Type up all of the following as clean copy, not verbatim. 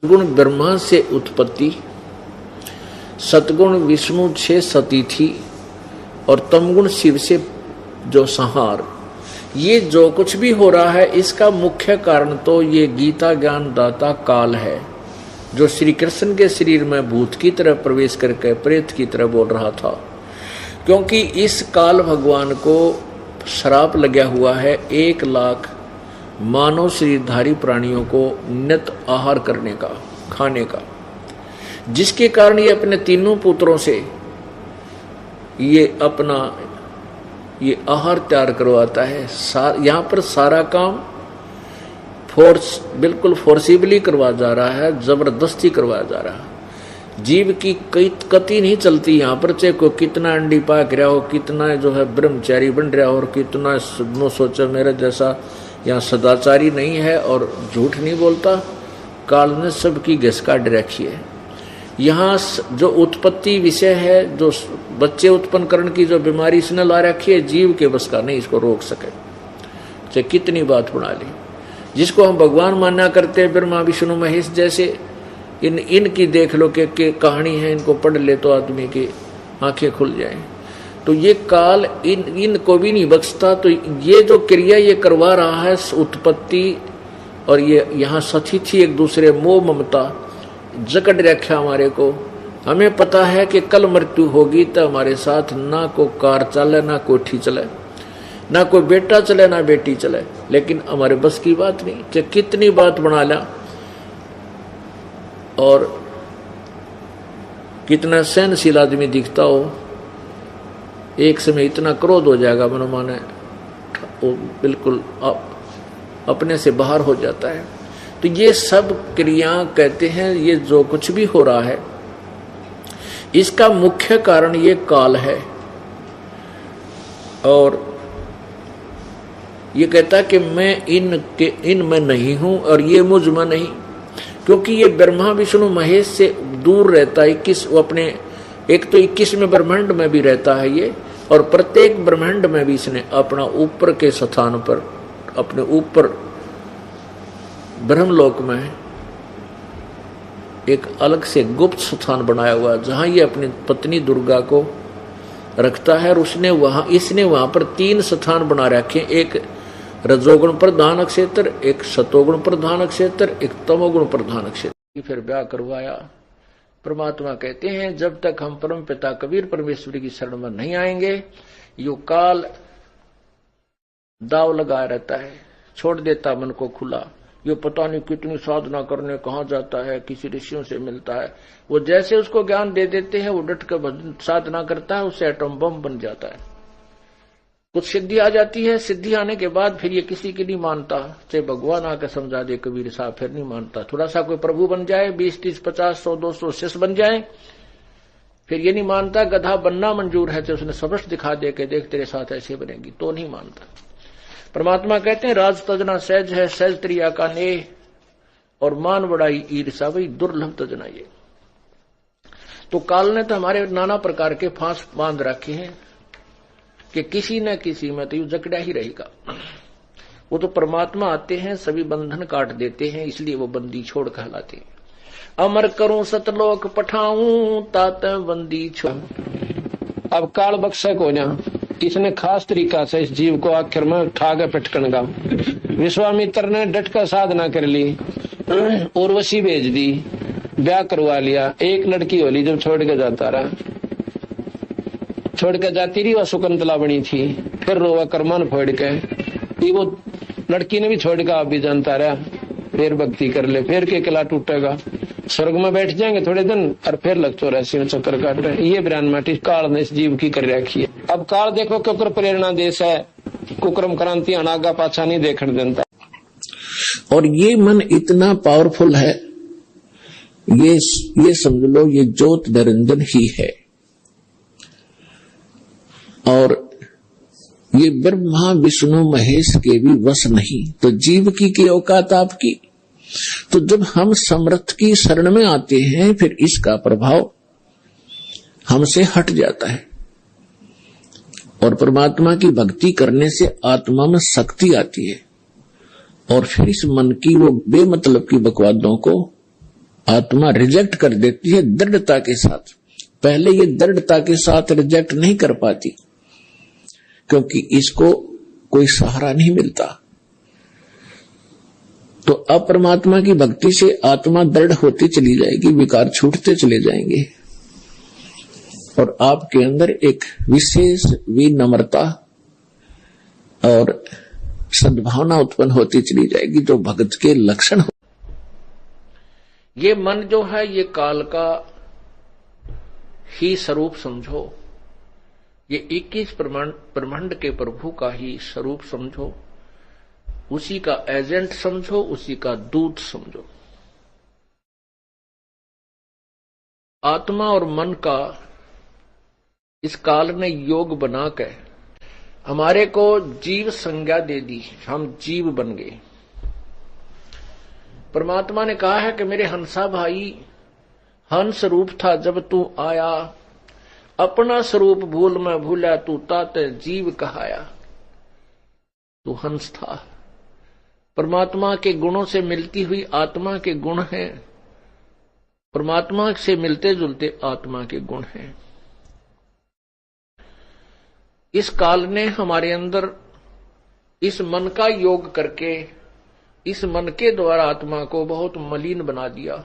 गुण ब्रह्मा से उत्पत्ति, सतगुण विष्णु से सती थी और तमगुण शिव से जो संहार। ये जो कुछ भी हो रहा है इसका मुख्य कारण तो ये गीता ज्ञान दाता काल है, जो श्री कृष्ण के शरीर में भूत की तरह प्रवेश करके प्रेत की तरह बोल रहा था। क्योंकि इस काल भगवान को श्राप लगा हुआ है 1 लाख मानव शरीरधारी प्राणियों को नित आहार करने का, खाने का, जिसके कारण ये अपने तीनों पुत्रों से ये अपना ये आहार तैयार करवाता है। यहाँ पर सारा काम बिल्कुल फोर्सिबली करवा जा रहा है, जबरदस्ती करवाया जा रहा है। जीव की कई कति नहीं चलती यहाँ पर, चाहे को कितना अंडी पाक रहा हो, कितना जो है ब्रह्मचारी बन रहा हो और कितना सोचा मेरा जैसा यहाँ सदाचारी नहीं है और झूठ नहीं बोलता, काल ने सबकी घिस काट रखी है। यहाँ जो उत्पत्ति विषय है, जो बच्चे उत्पन्न करने की जो बीमारी इसने ला रखी है, जीव के बस का नहीं इसको रोक सके, चाहे कितनी बात बना ली। जिसको हम भगवान माना करते हैं, ब्रह्मा विष्णु महेश जैसे, इनकी देख लो कि कहानी है, इनको पढ़ ले तो आदमी की आंखें खुल जाएं। तो ये काल इनको भी नहीं बख्शता। तो ये जो क्रिया ये करवा रहा है उत्पत्ति, और ये यहाँ सती थी एक दूसरे मोह ममता जकड़ रखा हमारे को। हमें पता है कि कल मृत्यु होगी तो हमारे साथ ना को कार चले, ना कोठी चले, ना कोई बेटा चले, ना बेटी चले, लेकिन हमारे बस की बात नहीं। चाहे कितनी बात बना ला और कितना सहनशील आदमी दिखता हो, एक समय इतना क्रोध हो जाएगा मन माने वो बिल्कुल अपने से बाहर हो जाता है। तो ये सब क्रिया कहते हैं, ये जो कुछ भी हो रहा है इसका मुख्य कारण ये काल है। और ये कहता कि मैं इन में नहीं हूं और ये मुझ में नहीं, क्योंकि ये ब्रह्मा विष्णु महेश से दूर रहता है। 21 अपने एक तो 21वें ब्रह्मांड में भी रहता है ये, और प्रत्येक ब्रह्मांड में भी इसने अपना ऊपर के स्थान पर, अपने ऊपर ब्रह्मलोक में एक अलग से गुप्त स्थान बनाया हुआ है, जहां ये अपनी पत्नी दुर्गा को रखता है। और इसने वहां पर 3 स्थान बना रखे, एक रजोगुण प्रधान क्षेत्र, एक सतोगुण प्रधान क्षेत्र, एक तमोगुण प्रधान क्षेत्र। फिर ब्याह करवाया। परमात्मा कहते हैं जब तक हम परम पिता कबीर परमेश्वरी की शरण में नहीं आएंगे, यो काल दाव लगा रहता है, छोड़ देता मन को खुला। यो पता नहीं कितनी साधना करने कहाँ जाता है, किसी ऋषियों से मिलता है, वो जैसे उसको ज्ञान दे देते हैं वो डट कर साधना करता है, उससे एटम बम बन जाता है। कुछ सिद्धि आ जाती है, सिद्धि आने के बाद फिर ये किसी की नहीं मानता, चाहे भगवान आकर समझा दे कबीर साहब, फिर नहीं मानता। थोड़ा सा कोई प्रभु बन जाए, 20, 30, 50, 100, 200 शिष्य बन जाए, फिर ये नहीं मानता। गधा बनना मंजूर है तो उसने सबश दिखा दे के देख तेरे साथ ऐसे बनेगी, तो नहीं मानता। परमात्मा कहते हैं राज तजना सहज है, सहज त्रिया का नेह, और मान बड़ाई ईर्षा वही दुर्लभ तजना ये। तो काल ने तो हमारे नाना प्रकार के फांस बांध रखे हैं कि किसी न किसी में तो यू जकड़ा ही रहेगा। वो तो परमात्मा आते हैं, सभी बंधन काट देते हैं, इसलिए वो बंदी छोड़ कहलाते हैं। अमर करूं सतलोक पठाऊं तात बंदी छोड़। अब काल बख्शा को ना इसने खास तरीका से इस जीव को आखिर में ठाग पटकन का। विश्वामित्र ने डट कर साधना कर ली, उर्वशी भेज दी, ब्याह करवा लिया। एक लड़की होली जब छोड़ के जाता रहा, छोड़ के जाती रही, वह सुकंतला बनी थी। फिर रोवा कर्मन फोड़ के, वो लड़की ने भी छोड़ के आप भी जानता रहा, फिर भक्ति कर ले, फिर के किला टूटेगा, स्वर्ग में बैठ जाएंगे थोड़े दिन और फिर लग 84 में चक्कर काट रहे। ये बयान माटी काल ने इस जीव की कर रखी है। अब काल देखो कुकर प्रेरणा देश है, कुक्रम क्रांति अनागा पाछा नहीं देखने देता। और ये मन इतना पावरफुल है, ये समझ लो ये ज्योत निरंजन ही है। और ये ब्रह्मा विष्णु महेश के भी वश नहीं, तो जीव की औकात आपकी। तो जब हम समर्थ की शरण में आते हैं फिर इसका प्रभाव हमसे हट जाता है, और परमात्मा की भक्ति करने से आत्मा में शक्ति आती है, और फिर इस मन की वो बेमतलब की बकवादों को आत्मा रिजेक्ट कर देती है दृढ़ता के साथ। पहले ये दृढ़ता के साथ रिजेक्ट नहीं कर पाती, क्योंकि इसको कोई सहारा नहीं मिलता। तो अपरमात्मा की भक्ति से आत्मा दृढ़ होती चली जाएगी, विकार छूटते चले जाएंगे और आपके अंदर एक विशेष विनम्रता और सद्भावना उत्पन्न होती चली जाएगी, जो भक्त के लक्षण हो। ये मन जो है ये काल का ही स्वरूप समझो, ये 21 ब्रह्मांड के प्रभु का ही स्वरूप समझो, उसी का एजेंट समझो, उसी का दूत समझो। आत्मा और मन का इस काल ने योग बनाकर हमारे को जीव संज्ञा दे दी, हम जीव बन गए। परमात्मा ने कहा है कि मेरे हंसा भाई, हंस रूप था जब तू आया, अपना स्वरूप भूल मैं भूला, तू तात जीव कहाया। तू हंस था, परमात्मा के गुणों से मिलती हुई आत्मा के गुण हैं, परमात्मा से मिलते जुलते आत्मा के गुण हैं। इस काल ने हमारे अंदर इस मन का योग करके, इस मन के द्वारा आत्मा को बहुत मलिन बना दिया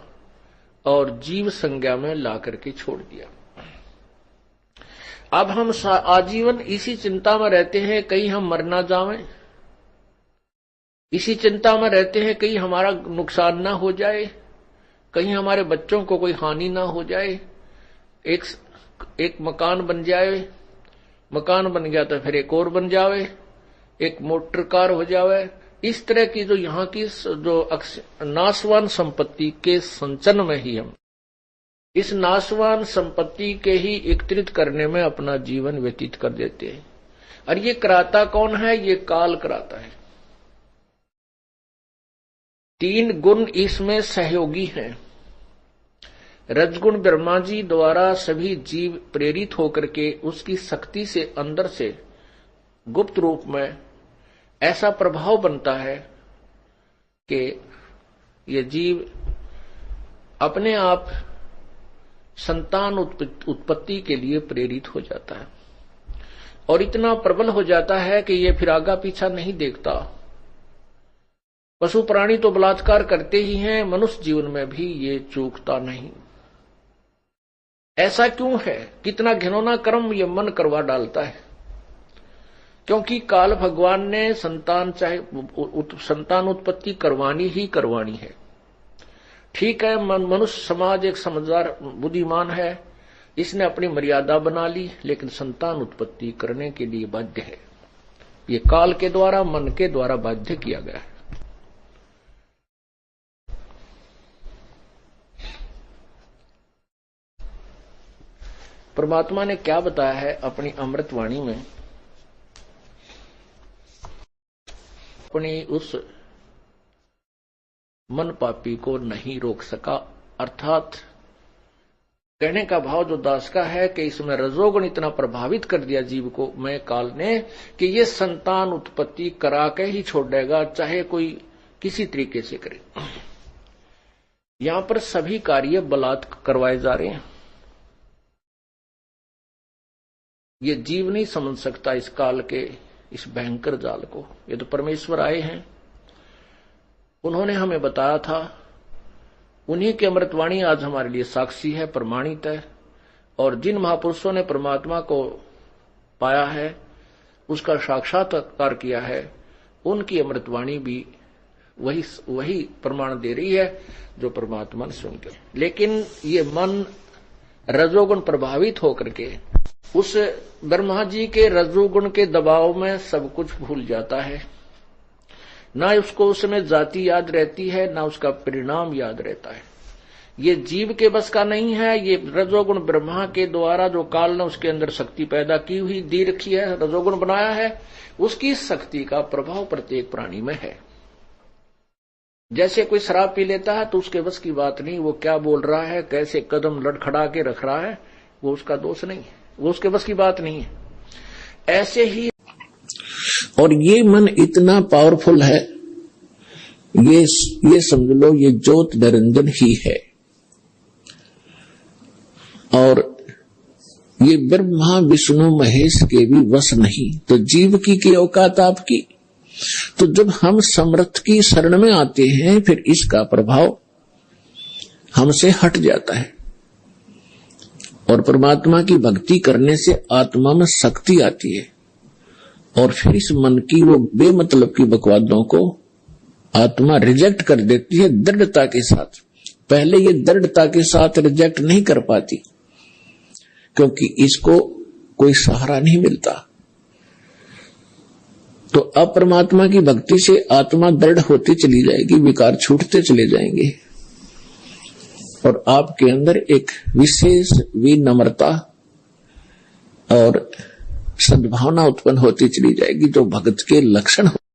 और जीव संज्ञा में ला करके छोड़ दिया। अब हम आजीवन इसी चिंता में रहते हैं कहीं हम मर ना जावें, इसी चिंता में रहते हैं कहीं हमारा नुकसान ना हो जाए, कहीं हमारे बच्चों को कोई हानि ना हो जाए, एक मकान बन जाए, मकान बन गया तो फिर एक और बन जावे, एक मोटर कार हो जावे। इस तरह की जो यहाँ की जो नाशवान संपत्ति के संचन में ही हम इस नाशवान संपत्ति के ही एकत्रित करने में अपना जीवन व्यतीत कर देते हैं। और ये कराता कौन है? ये काल कराता है। 3 गुण इसमें सहयोगी हैं। रजगुण ब्रह्मा जी द्वारा सभी जीव प्रेरित होकर के उसकी शक्ति से अंदर से गुप्त रूप में ऐसा प्रभाव बनता है कि ये जीव अपने आप संतान उत्पत्ति के लिए प्रेरित हो जाता है और इतना प्रबल हो जाता है कि ये फिर आगा पीछा नहीं देखता। पशु प्राणी तो बलात्कार करते ही हैं, मनुष्य जीवन में भी ये चूकता नहीं। ऐसा क्यों है? कितना घिनौना कर्म ये मन करवा डालता है। क्योंकि काल भगवान ने संतान उत्पत्ति करवानी ही करवानी है। ठीक है, मनुष्य समाज एक समझदार बुद्धिमान है, इसने अपनी मर्यादा बना ली, लेकिन संतान उत्पत्ति करने के लिए बाध्य है। ये काल के द्वारा, मन के द्वारा बाध्य किया गया है। परमात्मा ने क्या बताया है अपनी अमृतवाणी में? अपनी उस मन पापी को नहीं रोक सका। अर्थात कहने का भाव जो दास का है कि इसमें रजोगुण इतना प्रभावित कर दिया जीव को मैं काल ने कि ये संतान उत्पत्ति करा के ही छोड़ देगा, चाहे कोई किसी तरीके से करे। यहां पर सभी कार्य बलात्कार करवाए जा रहे हैं। ये जीव नहीं समझ सकता इस काल के इस भयंकर जाल को। ये तो परमेश्वर आए हैं, उन्होंने हमें बताया था। उन्हीं की अमृतवाणी आज हमारे लिए साक्षी है, प्रमाणित है। और जिन महापुरुषों ने परमात्मा को पाया है, उसका साक्षात्कार किया है, उनकी अमृतवाणी भी वही प्रमाण दे रही है जो परमात्मा ने सुन के। लेकिन ये मन रजोगुण प्रभावित होकर के उस ब्रह्मा जी के रजोगुण के दबाव में सब कुछ भूल जाता है। ना उसको उसमें जाति याद रहती है, ना उसका परिणाम याद रहता है। ये जीव के बस का नहीं है। ये रजोगुण ब्रह्मा के द्वारा जो काल ने उसके अंदर शक्ति पैदा की हुई दी रखी है, रजोगुण बनाया है, उसकी शक्ति का प्रभाव प्रत्येक प्राणी में है। जैसे कोई शराब पी लेता है तो उसके बस की बात नहीं, वो क्या बोल रहा है, कैसे कदम लड़खड़ा के रख रहा है, वो उसका दोष नहीं है, वो उसके बस की बात नहीं है। ऐसे ही और ये मन इतना पावरफुल है, ये समझ लो ये ज्योत निरंजन ही है। और ये ब्रह्मा विष्णु महेश के भी वश नहीं, तो जीव की औकात आपकी। तो जब हम समर्थ की शरण में आते हैं फिर इसका प्रभाव हमसे हट जाता है और परमात्मा की भक्ति करने से आत्मा में शक्ति आती है और फिर इस मन की वो बेमतलब की बकवादों को आत्मा रिजेक्ट कर देती है दृढ़ता के साथ। पहले ये दृढ़ता के साथ रिजेक्ट नहीं कर पाती क्योंकि इसको कोई सहारा नहीं मिलता। तो अब परमात्मा की भक्ति से आत्मा दृढ़ होती चली जाएगी, विकार छूटते चले जाएंगे और आपके अंदर एक विशेष विनम्रता और सद्भावना उत्पन्न होती चली जाएगी जो भक्त के लक्षण